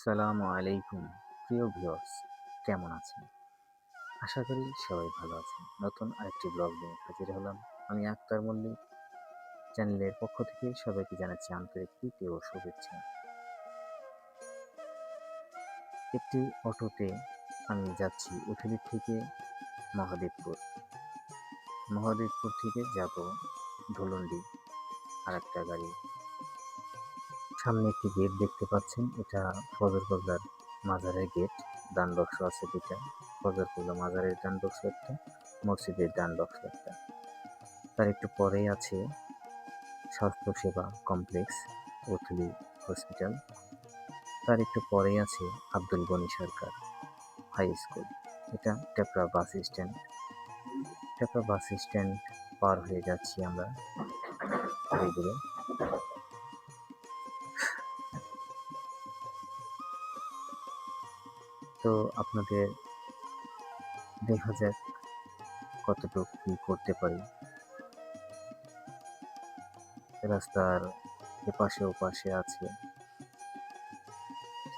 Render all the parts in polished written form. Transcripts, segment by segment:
আসসালামু আলাইকুম প্রিয় ভিউয়ার্স, কেমন আছেন? আশা করি সবাই ভালো আছেন। নতুন আরেকটি ব্লগ নিয়ে হাজির হলাম। আমি আক্তার মল্লিক। চ্যানেলের পক্ষ থেকে সবাইকে জানাচ্ছি আন্তরিক প্রীতি ও শুভেচ্ছা। একটি অটোতে আমি যাচ্ছি উথলি থেকে মহাদেবপুর। মহাদেবপুর থেকে যাব ধুলুন্ডি। আরেকটা গাড়ি, সামনে একটি গেট দেখতে পাচ্ছেন, এটা ফজরগোল্লার মাজারের গেট। ডান বক্স আছে দুটা, ফজরগোল্লা মাজারের ডান বক্স একটা, মসজিদের ডান বক্স একটা। তার একটু পরেই আছে স্বাস্থ্যসেবা কমপ্লেক্স, উথলি হসপিটাল। তার একটু পরেই আছে আব্দুল গনি সরকার হাই স্কুল। এটা টেপরা বাস স্ট্যান্ড। টেপরা বাস স্ট্যান্ড পার হয়ে যাচ্ছি আমরা ধীরে ধীরে। তো আপনাদের দেখা যাক কতটুকু কি করতে পারি। রাস্তার এপাশে ওপাশে আছে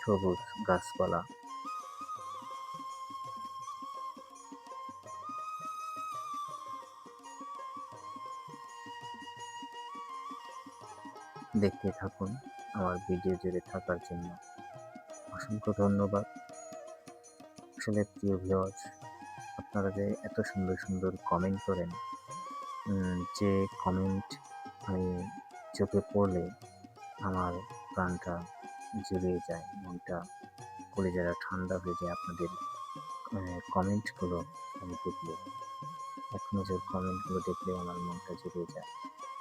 সবুজ গাছপালা। দেখতে থাকুন, আমার ভিডিও জুড়ে থাকার জন্য অসংখ্য ধন্যবাদ। আসলে প্রিয় ভিউয়ার্স, আপনারা যে এত সুন্দর সুন্দর কমেন্ট করেন, যে কমেন্ট আমি চোখে পড়লে আমার প্রাণটা জুড়িয়ে যায়, মনটা কলিজাটা ঠান্ডা হয়ে যায় আপনাদের কমেন্টগুলো আমি দেখলে। এক নজর কমেন্টগুলো দেখলে আমার মনটা জুড়িয়ে যায়।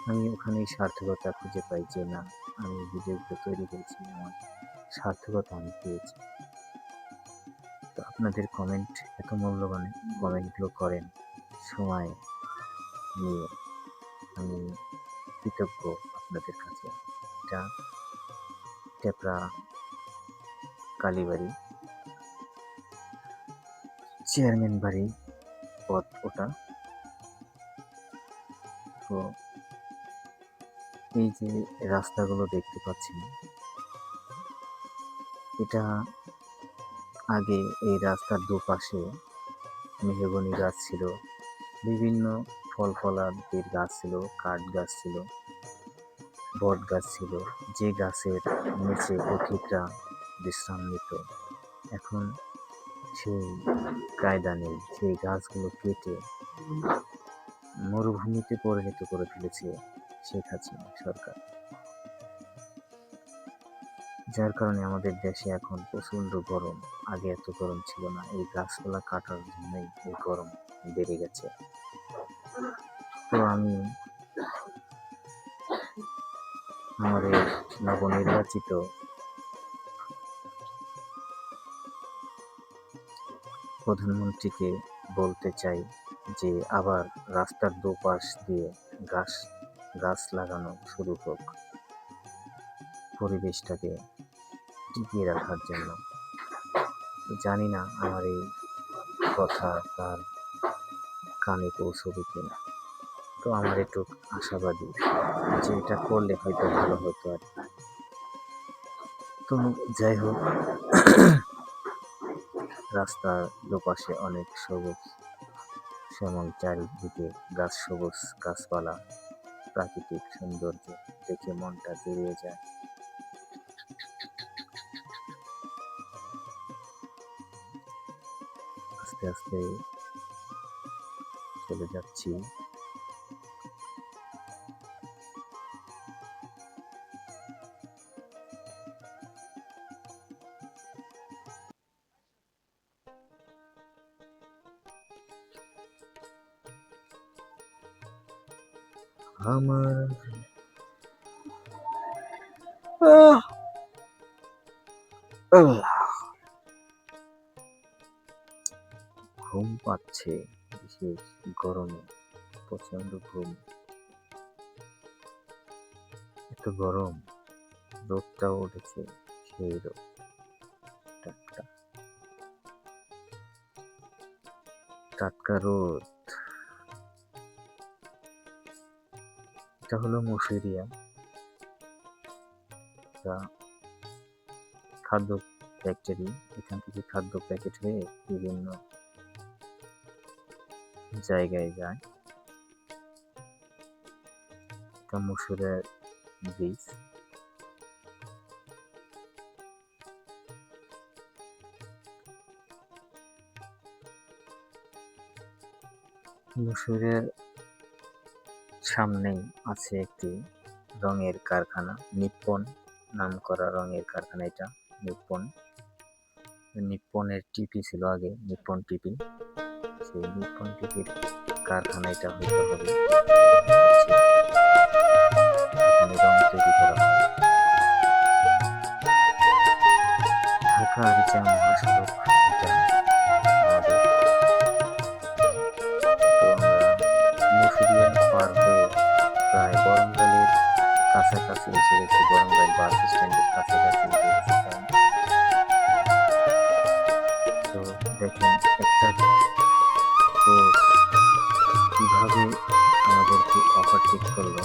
আমি ওখানেই সার্থকতা খুঁজে পাই যে না, আমি ভিডিওগুলো তৈরি করেছি, আমার সার্থকতা আমি পেয়েছি। তো আপনাদের কমেন্ট এত মূল্যবান কমেন্টগুলো করেন সময় নিয়ে, আমি কৃতজ্ঞ আপনাদের কাছে। এটা টেপরা কালীবাড়ি, চেয়ারম্যান বাড়ি পথ ওটা। তো এই যে রাস্তাগুলো দেখতে পাচ্ছেন, এটা আগে এই রাস্তার দুপাশে মেহগনি গাছ ছিল, বিভিন্ন ফল ফলাদির গাছ ছিল, কাঠ গাছ ছিল, বট গাছ ছিল, যে গাছের নিচে পথিকরা বিশ্রাম নিত। এখন সেই কায়দা নেই, সেই গাছগুলো কেটে মরুভূমিতে পরিণত করে ফেলেছে শেখ হাসিনা সরকার। যার কারণে আমাদের দেশে এখন প্রচণ্ড গরম। আগে এত গরম ছিল না, এই গাছপালা কাটার জন্যই এই গরম বেড়ে গেছে। তো আমি আমাদের নবনির্বাচিত প্রধানমন্ত্রীকে বলতে চাই যে আবার রাস্তার দুপাশ দিয়ে গাছ গাছ লাগানো শুরু হোক, পরিবেশটাকে টিকিয়ে রাখার জন্য। জানি না আমার এই কথা তার কানে পৌঁছবে কিনা। তো আমার একটু আশাবাদী যে এটা করলে হয়তো ভালো হতো আর কি। তো যাই হোক, রাস্তার দুপাশে অনেক সবুজ শ্যামল, চারিদিকে গাছ, সবুজ গাছপালা, প্রাকৃতিক সৌন্দর্য দেখে মনটা জুড়িয়ে যায়। আস্তে আস্তে চলে যাচ্ছি। আমার ঘুম পাচ্ছে, বিশেষ গরমে প্রচন্ড ঘুম। এত গরম, রোদটাও উঠেছে, সেই রোদ, টাটকা টাটকা রোদ। এটা হলো মুসুরিয়া, খাদ্য ফ্যাক্টরি, এখান থেকে খাদ্য প্যাকেট হয়ে বিভিন্ন জায়গায় যায়। এটা মসুরের বীজ। মসুরের সামনেই আছে একটি রঙের কারখানা, নিপ্পন নাম করা রঙের কারখানা এটা, নিপ্পন। নিপ্পনের টিপি ছিল আগে, নিপ্পন টিপি। সেই নিপ্পন টিপির কারখানা এটা হইতে হবে। এখানে রং তৈরি করা হয়। ঢাকার যে মহাসড়ক এটা আমাদের, তো আমরা মুসুরিয়া পার হয়ে প্রায় বরঙ্গালের কাছাকাছি এসে গেছি, বরঙ্গাল বাস স্ট্যান্ডের কাছাকাছি এসে গেছি প্রায়। তো দেখেন একটা কোচ কিভাবে আমাদেরকে ওভারটেক করলো,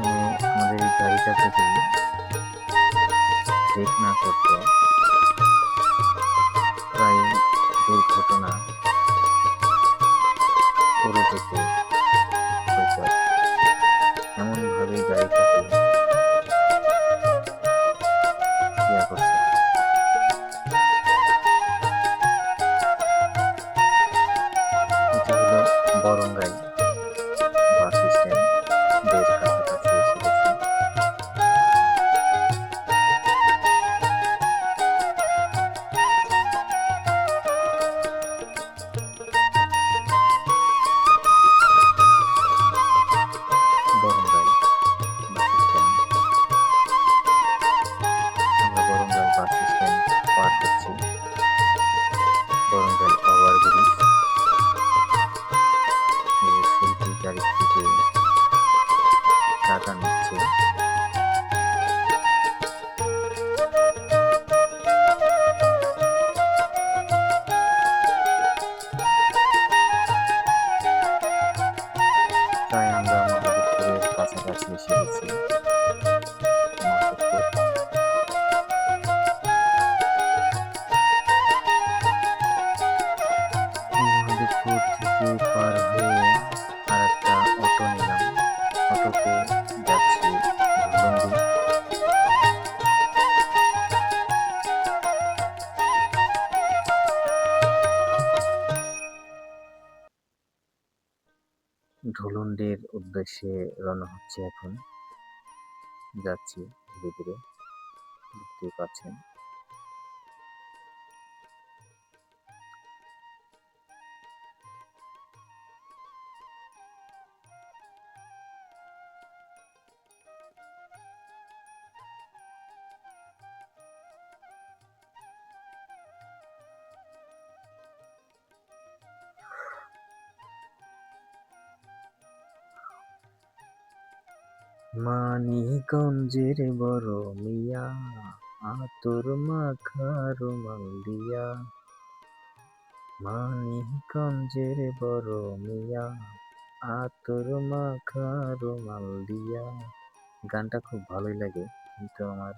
মানে আমাদের এই গাড়িটা যদি ব্রেক না করতো প্রায় দুর্ঘটনা করে যেতে হতো। এমনভাবে গাড়িটাকে ইয়া করছে। এটা হলো বরঙ্গাই বাস স্ট্যান্ডের কাছাকাছি এসে গেছি। বরঙ্গাই বাস স্ট্যান্ড, আমরা বরঙ্গাই বাস স্ট্যান্ড পার হচ্ছি। বরঙ্গাই ওভারব্রিজ, সেলফি গাড়ি থেকে টাকা নিচ্ছে। প্রায় আমরা মহাদেবপুরের কাছাকাছি এসে গেছি। মহাদেবপুর, মহাদেবপুর থেকে পার হয়ে আর একটা অটো নিলাম। অটোতে যাচ্ছি ধুলুন্ডি। ধুলুন্ডির উদ্দেশ্যে রওনা হচ্ছে এখন, যাচ্ছি ধীরে ধীরে, দেখতেই পাচ্ছেন। মানিকগঞ্জের বড় মিয়া, আতর মাখা রুমাল দিয়া। মানিকগঞ্জের বড় মিয়া, আতর মাখা রুমাল দিয়া। গানটা খুব ভালোই লাগে, কিন্তু আমার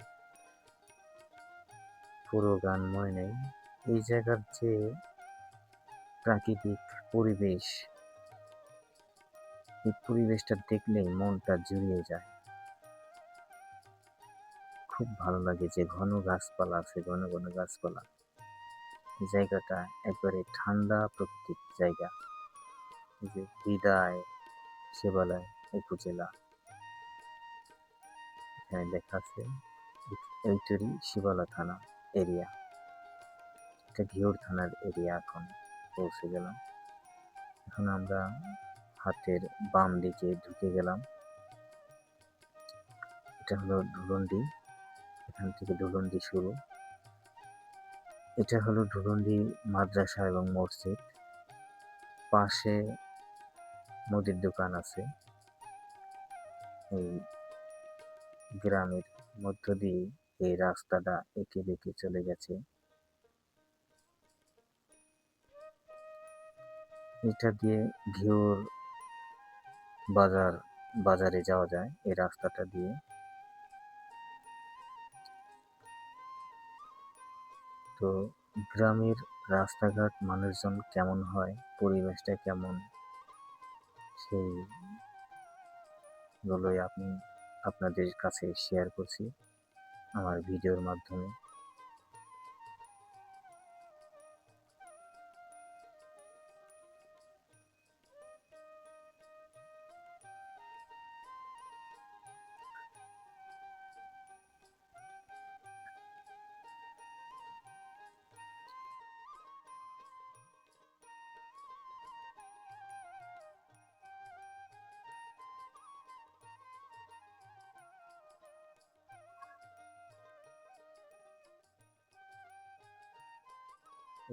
পুরো গান মনে নেই। এই জায়গার যে প্রাকৃতিক পরিবেশ, এই পরিবেশটা দেখলেই মনটা জুড়িয়ে যায়। খুব ভালো লাগে যে ঘন গাছপালা আছে, ঘন ঘন গাছপালা। এই জায়গাটা একবারে ঠান্ডা প্রকৃতিক জায়গা। এই যে বিদায় শিবালয় উপজেলা, এখানে লেখা আছে এইটুরি শিবালা থানা এরিয়া। এটা ঘিওর থানার এরিয়া। এখন পৌঁছে গেলাম। এখন আমরা হাতের বাম দিকে ঢুকে গেলাম। এটা হলো ধুলুন্ডি, এখান থেকে ধুলুন্ডি শুরু। এটা হলো ধুলুন্ডি মাদ্রাসা এবং মসজিদ। পাশে মুদির দোকান আছে। এই গ্রামের মধ্য দিয়ে এই রাস্তাটা এঁকে বেঁকে চলে গেছে। এটা দিয়ে ঘিওর বাজারে যাওয়া যায় এই রাস্তাটা দিয়ে। তো গ্রামের রাস্তাঘাট মানুষজন কেমন হয়, পরিবেশটা কেমন, সেইগুলোই আমি আপনাদের কাছে শেয়ার করছি আমার ভিডিওর মাধ্যমে।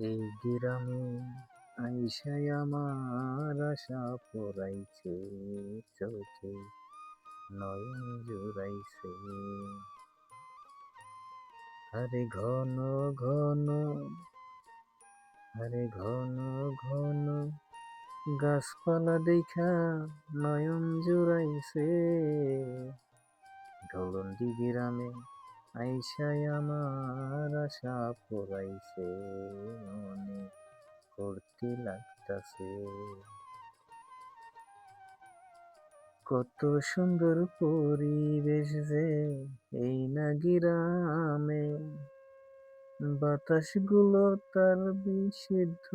এই গ্রামে আইসায় আমার আশা পড়াইছে, চোখে নয়ন জুড়াইছে। আরে ঘন ঘন, আরে ঘন ঘন গাছপালা দেখা নয়ন জুড়াইছে। ঢোলন্ডি গ্রামে আইসায় আমার আশা পড়াইছে, মনে ফুর্তি লাগতাছে। কত সুন্দর পরিবেশ যে এই না গ্রামে, বাতাসগুলো তার বিশুদ্ধ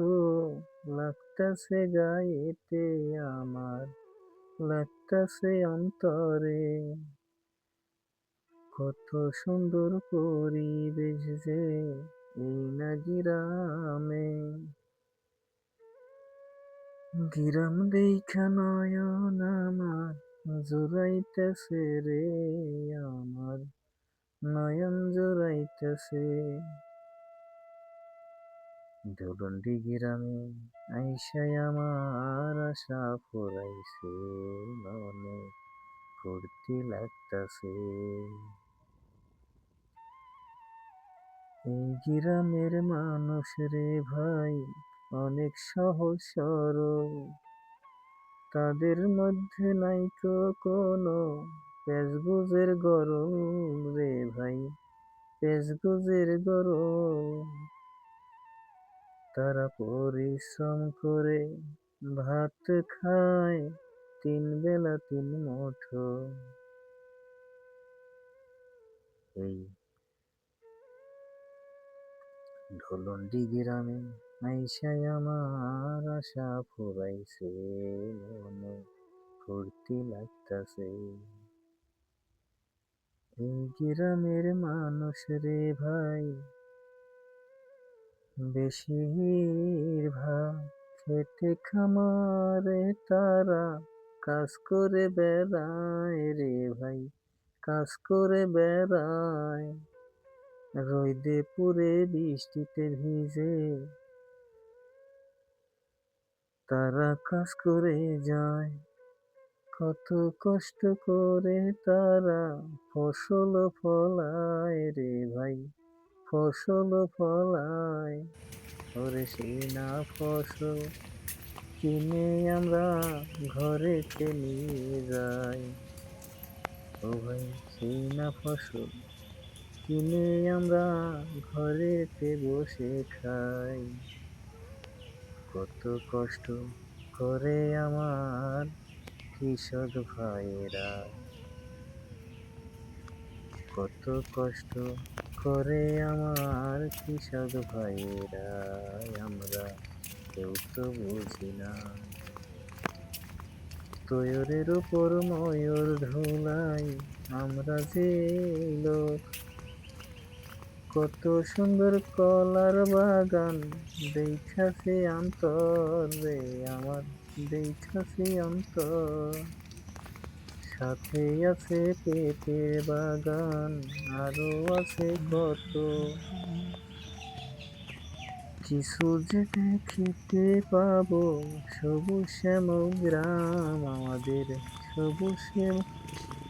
লাগতাছে গায়েতে আমার, লাগতাছে অন্তরে। কত সুন্দর পরিবেশ যে এই না গ্রামে, গ্রাম দেখা নয়ন আমার জুড়াইতেছে রে, আমার নয়ন জুড়াইতেছে। ঢোলন্ডি গ্রামে আইসায় আমার আশা ফুরাইছে, মনে ফুর্তি লাগতাছে। এই গ্রামের মানুষ রে ভাই অনেক সহজ সরল, তাদের মধ্যে নাইকো কোনো পেশগুজের গরল রে ভাই, পেশগুজের গরল। তারা পরিশ্রম করে ভাত খায়, তিন বেলা তিন মুঠো। এই ঢোলন্ডি গ্রামে আইসায় আমার আশা ফুরাইছে, মনে ফুর্তি লাগতাছে। এই গ্রামের মানুষ রে ভাই বেশিরভাগ খেতে খামারে তারা কাজ করে বেড়ায় রে ভাই, কাজ করে বেড়ায়। রোদে পুড়ে বৃষ্টিতে ভিজে তারা কাজ করে যায়। কত কষ্ট করে তারা ফসল ফলায় রে ভাই, ফসল ফলায়। ওরে সেই না ফসল কিনে আমরা ঘরেতে নিয়ে যাই, ও ভাই সেই না ফসল কিনে আমরা ঘরেতে বসে খাই। কত কষ্ট করে আমার কৃষক ভাইয়েরা, কত কষ্ট করে আমার কৃষক ভাইয়েরা, আমরা কেউ তো বুঝি না। তৈরের উপর ময়ূর ধুলাই আমরা যে লোক, কত সুন্দর কলার বাগান দেখাছে অন্তর রে আমার, দেখাছে অন্তর। সাথে আছে পেঁপের বাগান, আরো আছে কত কিছু যে দেখিতে পাবো। সবুজ শ্যামল গ্রাম আমাদের, সবুজ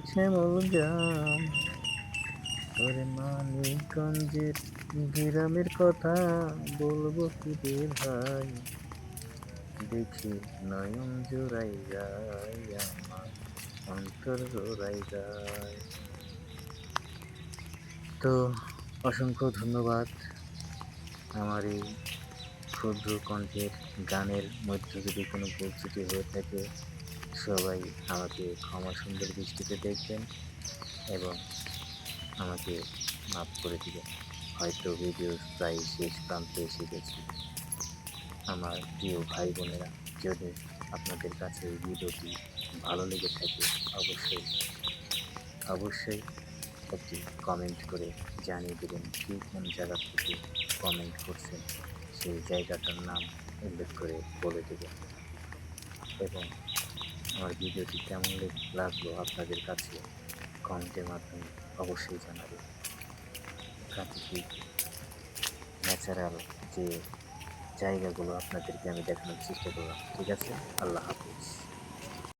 শ্যামল গ্রাম। ওরে মানিকগঞ্জের গ্রামের কথা বলবো কি রে ভাই, দেখি নয়ন জোড়াই যায় আমার, অন্তর জোড়াই যায়। তো অসংখ্য ধন্যবাদ আমার এই ক্ষুদ্র কণ্ঠের গানের মধ্যে যদি কোনো ভুল ত্রুটি হয়ে থাকে, সবাই আমাকে ক্ষমা সুন্দর দৃষ্টিতে দেখবেন এবং আমাকে মাফ করে দিবেন। হয়তো ভিডিওর প্রায় শেষ প্রান্তে এসে গেছি। আমার প্রিয় ভাই বোনেরা, যদি আপনাদের কাছে এই ভিডিওটি ভালো লেগে থাকে, অবশ্যই অবশ্যই একটি কমেন্ট করে জানিয়ে দেবেন কে কোন জায়গা থেকে কমেন্ট করছেন, সেই জায়গাটার নাম উল্লেখ করে বলে দেবেন এবং আমার ভিডিওটি কেমন লাগলো আপনাদের কাছে কমেন্টের মাধ্যমে অবশ্যই জানাবেন। প্রাকৃতিক ন্যাচারাল যে জায়গাগুলো আপনাদেরকে আমি দেখানোর চেষ্টা করলাম। ঠিক আছে? আল্লাহ হাফিজ।